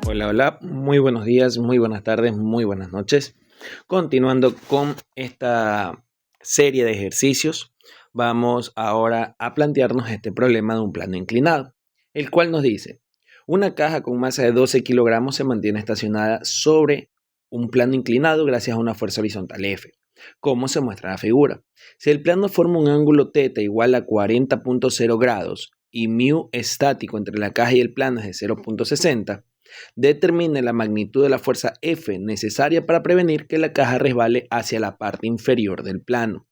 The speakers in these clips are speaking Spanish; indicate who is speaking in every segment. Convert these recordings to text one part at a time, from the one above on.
Speaker 1: Hola, hola, muy buenos días, muy buenas tardes, muy buenas noches. Continuando con esta serie de ejercicios, vamos ahora a plantearnos este problema de un plano inclinado, el cual nos dice, una caja con masa de 12 kilogramos se mantiene estacionada sobre un plano inclinado gracias a una fuerza horizontal F, como se muestra en la figura. Si el plano forma un ángulo θ igual a 40.0 grados y μ estático entre la caja y el plano es de 0.60, determine la magnitud de la fuerza F necesaria para prevenir que la caja resbale hacia la parte inferior del plano.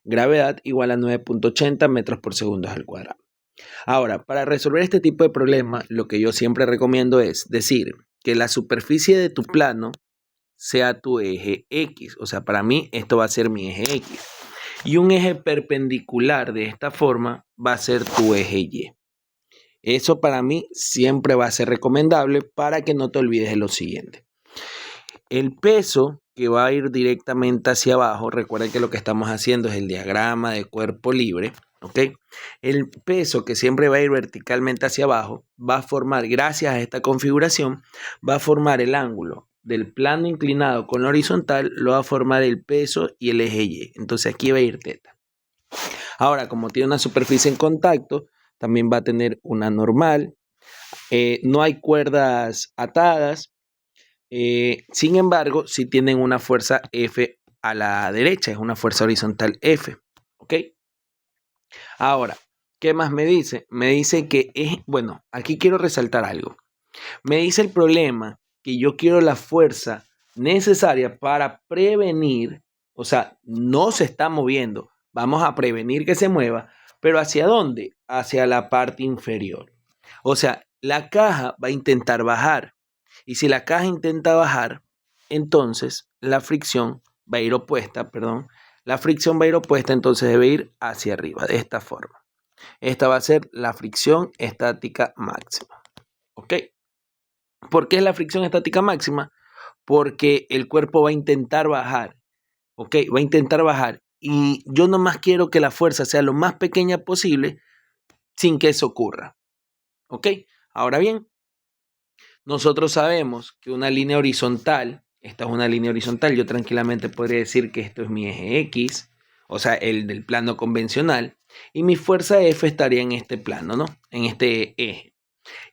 Speaker 1: Gravedad igual a 9.80 metros por segundo al cuadrado. Ahora, para resolver este tipo de problema, lo que yo siempre recomiendo es decir que la superficie de tu plano sea tu eje X. O sea, para mí esto va a ser mi eje X. Y un eje perpendicular de esta forma va a ser tu eje Y. Eso para mí siempre va a ser recomendable para que no te olvides de lo siguiente. El peso que va a ir directamente hacia abajo, recuerda que lo que estamos haciendo es el diagrama de cuerpo libre, ¿ok? El peso que siempre va a ir verticalmente hacia abajo va a formar, gracias a esta configuración, va a formar el ángulo del plano inclinado con la horizontal, lo va a formar el peso y el eje Y. Entonces aquí va a ir θ. Ahora, como tiene una superficie en contacto, también va a tener una normal. No hay cuerdas atadas. Sin embargo, sí tienen una fuerza F a la derecha, es una fuerza horizontal F. ¿Ok? Ahora, ¿qué más me dice? Me dice que es, bueno, aquí quiero resaltar algo. Me dice el problema que yo quiero la fuerza necesaria para prevenir, o sea, no se está moviendo, vamos a prevenir que se mueva, pero ¿hacia dónde? Hacia la parte inferior. O sea, la caja va a intentar bajar, y si la caja intenta bajar, entonces la fricción va a ir opuesta, entonces debe ir hacia arriba, de esta forma. Esta va a ser la fricción estática máxima. ¿Ok? ¿Por qué es la fricción estática máxima? Porque el cuerpo va a intentar bajar, ¿ok? Va a intentar bajar y yo nomás quiero que la fuerza sea lo más pequeña posible sin que eso ocurra, ¿ok? Ahora bien, nosotros sabemos que una línea horizontal, esta es una línea horizontal, yo tranquilamente podría decir que esto es mi eje X, o sea, el del plano convencional, y mi fuerza F estaría en este plano, ¿no? En este eje.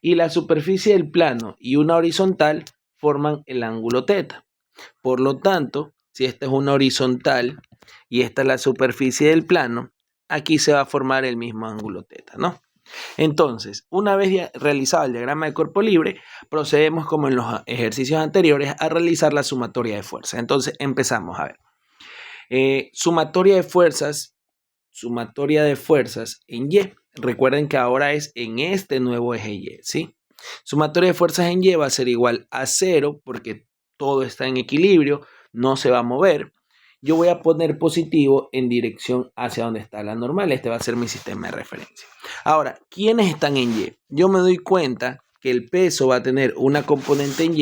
Speaker 1: Y la superficie del plano y una horizontal forman el ángulo θ. Por lo tanto, si esta es una horizontal y esta es la superficie del plano, aquí se va a formar el mismo ángulo θ, ¿no? Entonces, una vez ya realizado el diagrama de cuerpo libre, procedemos como en los ejercicios anteriores a realizar la sumatoria de fuerzas. Entonces, empezamos a ver. Sumatoria de fuerzas en Y. Recuerden que ahora es en este nuevo eje Y, ¿sí? Sumatoria de fuerzas en Y va a ser igual a 0 porque todo está en equilibrio, no se va a mover. Yo voy a poner positivo en dirección hacia donde está la normal. Este va a ser mi sistema de referencia. Ahora, ¿quiénes están en Y? Yo me doy cuenta que el peso va a tener una componente en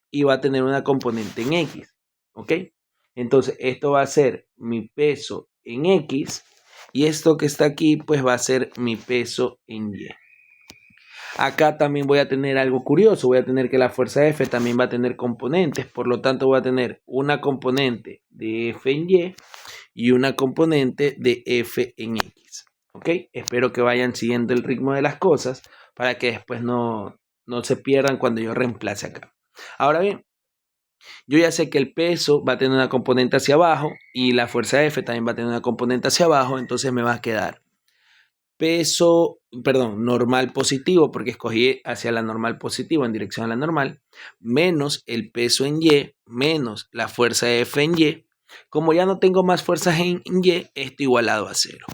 Speaker 1: Y va a tener una componente en X, ¿ok? Entonces, esto va a ser mi peso en X y esto que está aquí, pues va a ser mi peso en Y. Acá también voy a tener algo curioso, voy a tener que la fuerza F también va a tener componentes, por lo tanto voy a tener una componente de F en Y y una componente de F en X. ¿Ok? Espero que vayan siguiendo el ritmo de las cosas para que después no se pierdan cuando yo reemplace acá. Ahora bien, yo ya sé que el peso va a tener una componente hacia abajo y la fuerza F también va a tener una componente hacia abajo, entonces me va a quedar normal positivo, porque escogí hacia la normal positivo en dirección a la normal, menos el peso en Y, menos la fuerza F en Y. Como ya no tengo más fuerzas en Y, esto igualado a 0.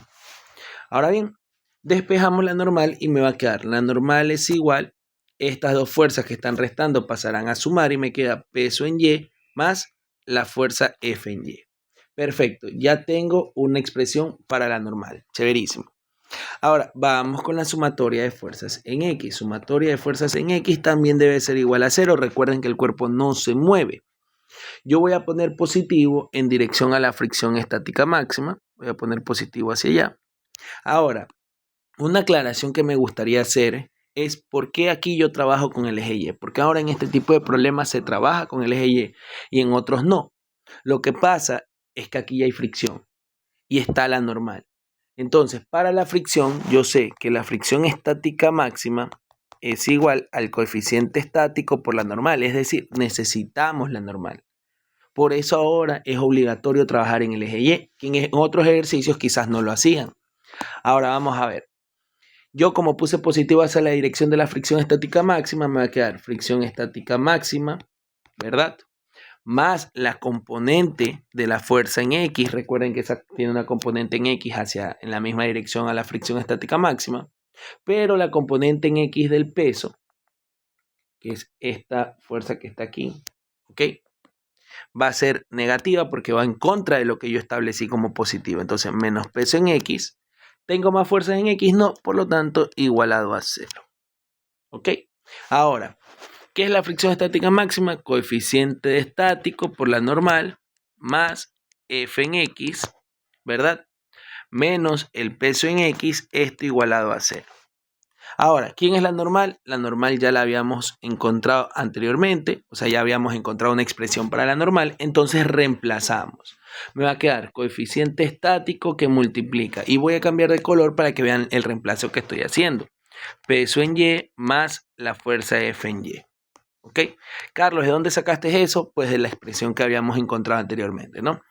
Speaker 1: Ahora bien, despejamos la normal y me va a quedar, la normal es igual, estas dos fuerzas que están restando pasarán a sumar y me queda peso en Y más la fuerza F en Y. Perfecto, ya tengo una expresión para la normal, chéverísimo. Ahora, vamos con la sumatoria de fuerzas en X. Sumatoria de fuerzas en X también debe ser igual a 0. Recuerden que el cuerpo no se mueve. Yo voy a poner positivo en dirección a la fricción estática máxima. Voy a poner positivo hacia allá. Ahora, Una aclaración que me gustaría hacer es por qué aquí yo trabajo con el eje Y. Porque ahora en este tipo de problemas se trabaja con el eje Y y en otros no. Lo que pasa es que aquí ya hay fricción y está la normal. Entonces, para la fricción, yo sé que la fricción estática máxima es igual al coeficiente estático por la normal. Es decir, necesitamos la normal. Por eso ahora es obligatorio trabajar en el eje Y, que en otros ejercicios quizás no lo hacían. Ahora vamos a ver. Yo como puse positivo hacia la dirección de la fricción estática máxima, me va a quedar fricción estática máxima, ¿verdad? Más la componente de la fuerza en X. Recuerden que esa tiene una componente en X en la misma dirección a la fricción estática máxima. Pero la componente en X del peso, que es esta fuerza que está aquí, ¿ok? Va a ser negativa porque va en contra de lo que yo establecí como positivo. Entonces, menos peso en X. ¿Tengo más fuerza en X? No, por lo tanto, igualado a 0. ¿Ok? Ahora, ¿qué es la fricción estática máxima? Coeficiente estático por la normal más F en X, ¿verdad? Menos el peso en X, esto igualado a 0. Ahora, ¿quién es la normal? La normal ya la habíamos encontrado anteriormente, o sea, ya habíamos encontrado una expresión para la normal, entonces reemplazamos. Me va a quedar coeficiente estático que multiplica, y voy a cambiar de color para que vean el reemplazo que estoy haciendo. Peso en Y más la fuerza F en Y. ¿Ok? Carlos, ¿de dónde sacaste eso? Pues de la expresión que habíamos encontrado anteriormente, ¿no?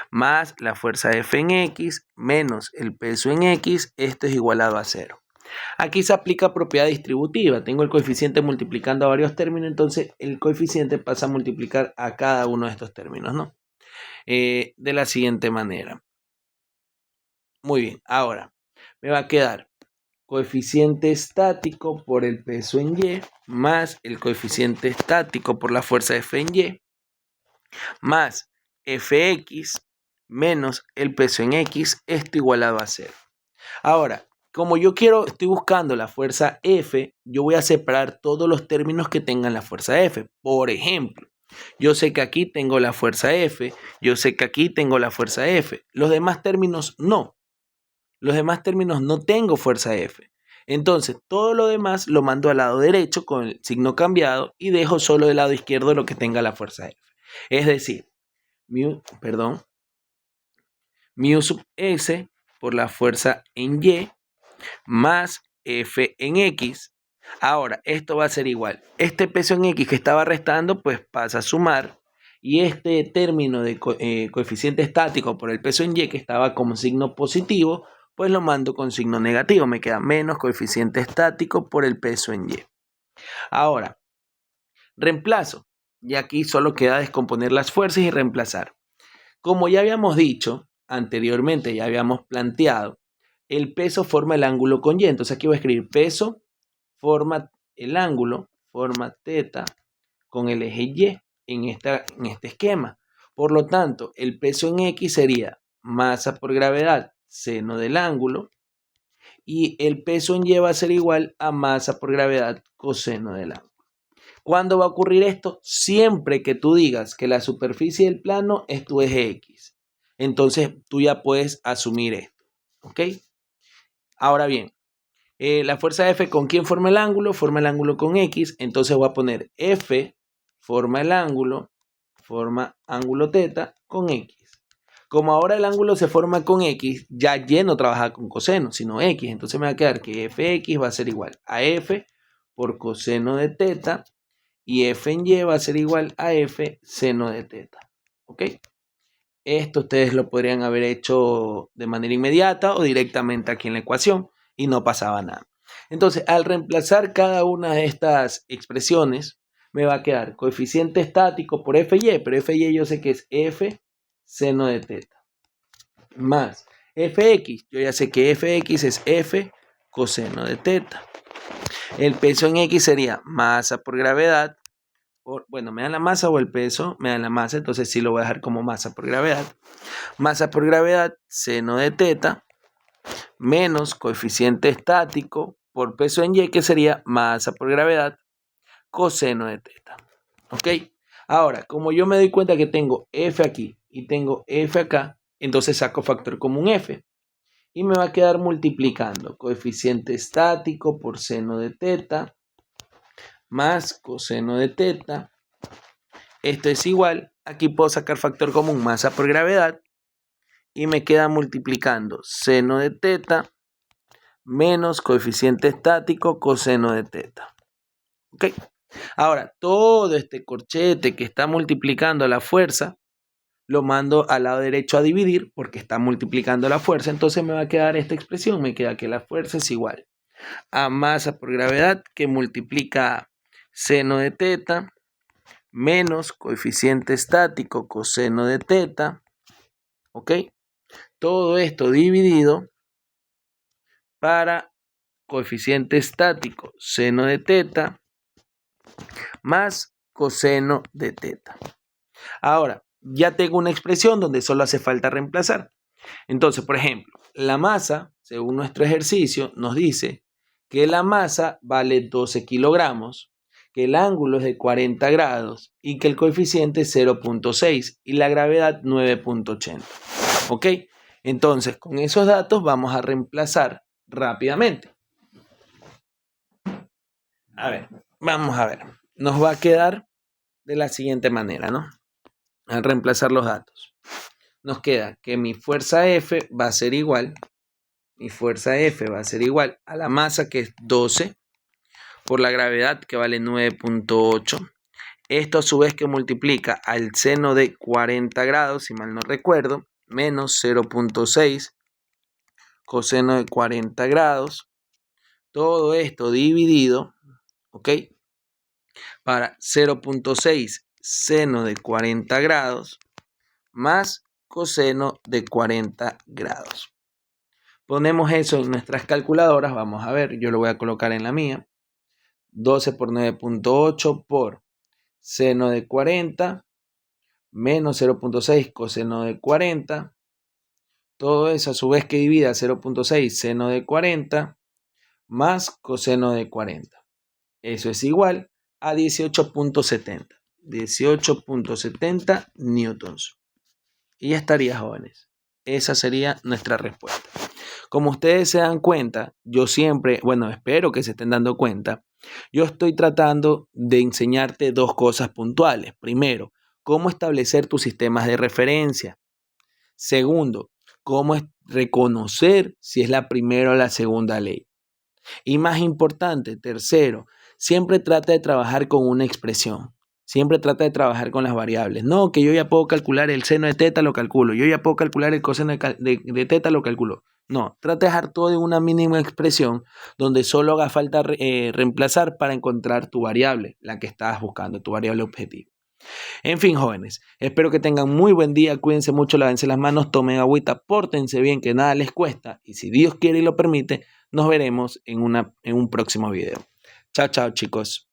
Speaker 1: Más la fuerza F en X menos el peso en X, esto es igualado a 0. Aquí se aplica propiedad distributiva. Tengo el coeficiente multiplicando a varios términos, entonces el coeficiente pasa a multiplicar a cada uno de estos términos, ¿no? De la siguiente manera. Muy bien, ahora me va a quedar coeficiente estático por el peso en Y más el coeficiente estático por la fuerza F en Y más Fx menos el peso en X, esto igualado a 0. Ahora, como estoy buscando la fuerza F, yo voy a separar todos los términos que tengan la fuerza F. Por ejemplo, yo sé que aquí tengo la fuerza F, yo sé que aquí tengo la fuerza F. Los demás términos no. Los demás términos no tengo fuerza F. Entonces, todo lo demás lo mando al lado derecho con el signo cambiado y dejo solo del lado izquierdo lo que tenga la fuerza F. Es decir, mu sub S por la fuerza en Y más F en X. Ahora, esto va a ser igual. Este peso en X que estaba restando, pues pasa a sumar. Y este término de coeficiente estático por el peso en Y que estaba como signo positivo, pues lo mando con signo negativo. Me queda menos coeficiente estático por el peso en Y. Ahora, reemplazo. Y aquí solo queda descomponer las fuerzas y reemplazar. Como ya habíamos dicho anteriormente, ya habíamos planteado, el peso forma el ángulo con Y. Entonces aquí voy a escribir peso forma el ángulo, forma θ con el eje Y en este esquema. Por lo tanto, el peso en X sería masa por gravedad, seno del ángulo, y el peso en Y va a ser igual a masa por gravedad, coseno del ángulo. ¿Cuándo va a ocurrir esto? Siempre que tú digas que la superficie del plano es tu eje X. Entonces tú ya puedes asumir esto. ¿Ok? Ahora bien, la fuerza F, ¿con quién forma el ángulo? Forma el ángulo con X. Entonces voy a poner F, forma el ángulo, forma ángulo θ con X. Como ahora el ángulo se forma con X, ya Y no trabaja con coseno, sino X. Entonces me va a quedar que Fx va a ser igual a F por coseno de θ y F en Y va a ser igual a F seno de θ. ¿Ok? Esto ustedes lo podrían haber hecho de manera inmediata o directamente aquí en la ecuación y no pasaba nada. Entonces, al reemplazar cada una de estas expresiones, me va a quedar coeficiente estático por Fy, pero Fy yo sé que es F seno de θ, más Fx, yo ya sé que Fx es F coseno de θ. El peso en X sería masa por gravedad. Bueno, me dan la masa o el peso, me dan la masa, entonces sí lo voy a dejar como masa por gravedad. Masa por gravedad, seno de θ, menos coeficiente estático por peso en Y, que sería masa por gravedad, coseno de θ. ¿Ok? Ahora, como yo me doy cuenta que tengo F aquí y tengo F acá, entonces saco factor común F. y me va a quedar multiplicando coeficiente estático por seno de teta más coseno de teta. Esto es igual, aquí puedo sacar factor común, masa por gravedad, y me queda multiplicando seno de teta menos coeficiente estático coseno de teta. ¿Ok? Ahora, todo este corchete que está multiplicando la fuerza, lo mando al lado derecho a dividir porque está multiplicando la fuerza. Entonces me va a quedar esta expresión. Me queda que la fuerza es igual a masa por gravedad que multiplica seno de teta menos coeficiente estático coseno de teta. ¿Ok? Todo esto dividido para coeficiente estático seno de teta más coseno de teta. Ahora, ya tengo una expresión donde solo hace falta reemplazar. Entonces, por ejemplo, la masa, según nuestro ejercicio, nos dice que la masa vale 12 kilogramos, que el ángulo es de 40 grados y que el coeficiente es 0.6 y la gravedad 9.80. ¿Ok? Entonces, con esos datos vamos a reemplazar rápidamente. A ver, vamos a ver. Nos va a quedar de la siguiente manera, ¿no? Al reemplazar los datos. Nos queda que mi fuerza F va a ser igual, a la masa que es 12 por la gravedad que vale 9.8. Esto a su vez que multiplica al seno de 40 grados, si mal no recuerdo, menos 0.6 coseno de 40 grados. Todo esto dividido, ¿ok? Para 0.6 seno de 40 grados más coseno de 40 grados. Ponemos eso en nuestras calculadoras. Vamos a ver, yo lo voy a colocar en la mía. 12 por 9.8 por seno de 40 menos 0.6 coseno de 40. Todo eso a su vez que divida 0.6 seno de 40 más coseno de 40. Eso es igual a 18.70. 18.70 newtons. Y ya estaría, jóvenes. Esa sería nuestra respuesta. Como ustedes se dan cuenta, yo siempre, espero que se estén dando cuenta, yo estoy tratando de enseñarte dos cosas puntuales. Primero, cómo establecer tus sistemas de referencia. Segundo, cómo reconocer si es la primera o la segunda ley. Y más importante, tercero, siempre trata de trabajar con una expresión. Siempre trata de trabajar con las variables. No, que yo ya puedo calcular el seno de teta, lo calculo. Yo ya puedo calcular el coseno de teta, lo calculo. No, trata de dejar todo en una mínima expresión donde solo haga falta reemplazar para encontrar tu variable, la que estabas buscando, tu variable objetivo. En fin, jóvenes, espero que tengan muy buen día. Cuídense mucho, lávense las manos, tomen agüita, pórtense bien, que nada les cuesta. Y si Dios quiere y lo permite, nos veremos en un próximo video. Chao, chao, chicos.